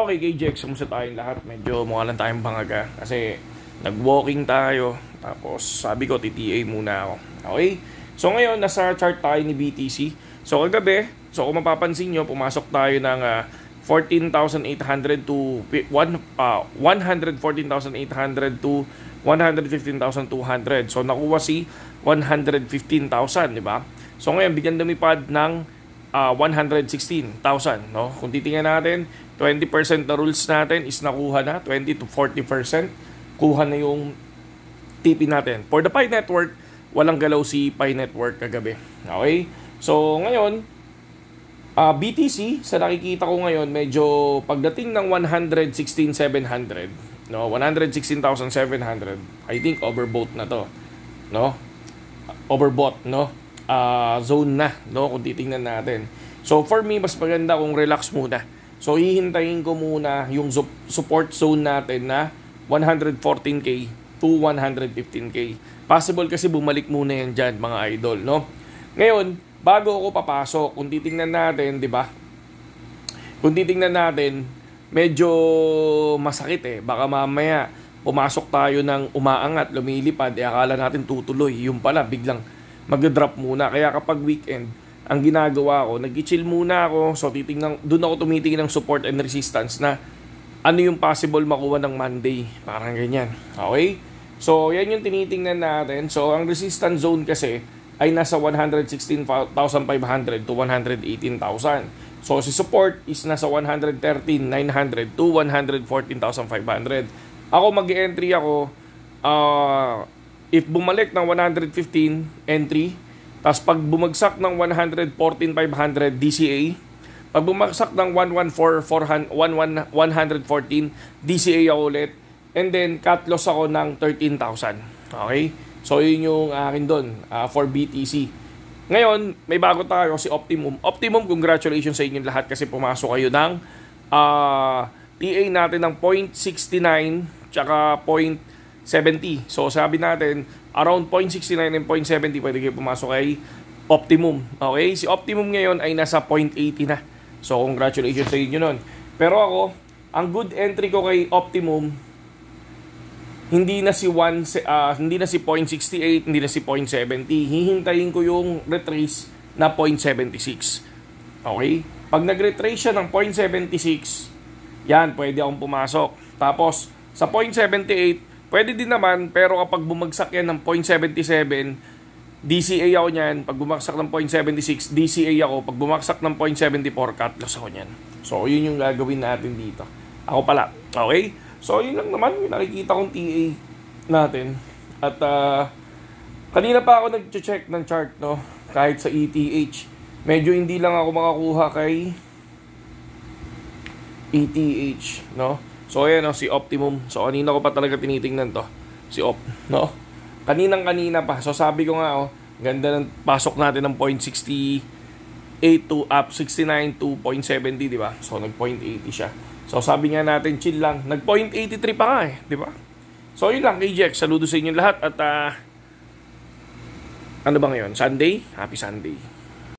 Okay, KJX, kumusta tayong lahat? Medyo mukha lang tayong bangaga kasi nag-walking tayo. Tapos sabi ko, TTA muna ako. Okay? So ngayon, nasa chart tayo ni BTC. So kagabi, kung mapapansin nyo, pumasok tayo ng 14,800 to 114,800 to 115,200. So nakuha si 115,000, di ba? So ngayon, bigyan lumipad ng 116,000, no? Kung titingnan natin, 20% na rules natin is nakuha na, 20 to 40% kuha na yung TP natin. For the Pi Network, walang galaw si Pi Network kagabi. Okay? So ngayon, BTC, sa nakikita ko ngayon, medyo pagdating ng 116,700, no? 116,700, I think overbought na to, no? Overbought, no? Zone na, no? Kung titingnan natin. So for me, mas maganda kung relax muna. So hihintayin ko muna yung support zone natin na 114k to 115k. Possible kasi bumalik muna yan dyan, mga idol, no? Ngayon, bago ako papasok, kung titingnan natin, di ba? Kung titingnan natin, medyo masakit eh. Baka mamaya pumasok tayo ng umaangat, lumilipad, akala natin tutuloy. Yung pala, biglang mag-drop muna. Kaya kapag weekend, ang ginagawa ko, nag-chill muna ako. So doon ako tumitingin ng support and resistance na ano yung possible makuha ng Monday. Parang ganyan. Okay? So yan yung tinitingnan natin. So ang resistance zone kasi ay nasa 116,500 to 118,000. So si support is nasa 113,900 to 114,500. Ako mag-entry ako if bumalik ng 115 entry, tapos pag bumagsak ng 114,500 DCA, pag bumagsak ng 114 DCA ako ulit, and then cut loss ako ng 13,000. Okay? So yun yung akin doon for BTC. Ngayon, may bago tayo si Optimum. Optimum, congratulations sa inyo lahat kasi pumasok kayo ng TA natin ng 0.69 tsaka 0.70. So sabi natin, around 0.69 and 0.70 pwede kayo pumasok kay Optimum. Okay? Si Optimum ngayon ay nasa 0.80 na. So congratulations sa inyo nun. Pero ako, ang good entry ko kay Optimum, hindi na si 0.68, hindi na si 0.70. Hihintayin ko yung retrace na 0.76. Okay? Pag nag-retrace siya ng 0.76, yan, pwede akong pumasok. Tapos, sa 0.78, pwede din naman, pero kapag bumagsak yan ng 0.77, DCA ako niyan. Pag bumagsak ng 0.76, DCA ako. Pag bumagsak ng 0.74, cut loss ako niyan. So, yun yung gagawin natin dito. Ako pala. Okay? So, yun lang naman. Yung nakikita kong TA natin. At, kanina pa ako nag-check ng chart, no? Kahit sa ETH. Medyo hindi lang ako makakuha kay ETH, no? So, ayan, no? Si Optimum. So, kanina ko pa talaga tinitingnan to. Si Op, no? Kaninang-kanina pa. So, sabi ko nga, ganda ng pasok natin ng 0.68 to up 69 to 0.70, di ba? So, nag-0.80 siya. So, sabi nga natin, chill lang. Nag-0.83 pa nga eh, di ba? So, yun lang, KJX. Saludo sa inyo lahat. At, ano ba ngayon? Sunday? Happy Sunday.